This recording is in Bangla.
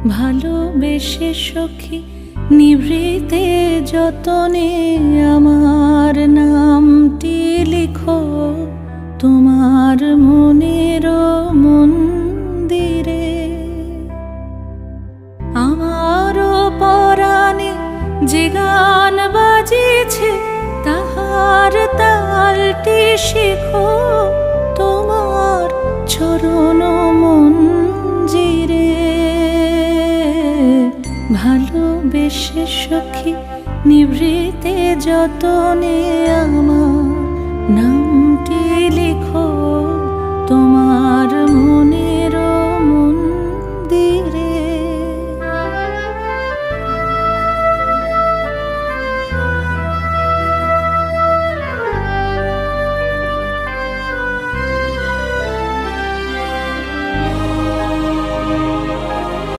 ভালোবেসে সখী নিভৃতে যতনে আমার নামটি লিখো তোমার মনের মন্দিরে। আমারও পরাণে যে গান বাজিছে তাহার তালটি শিখো তোমার চরণ মঞ্জিরে। ভালোবেসে সখী নিভৃতে যতনে আমার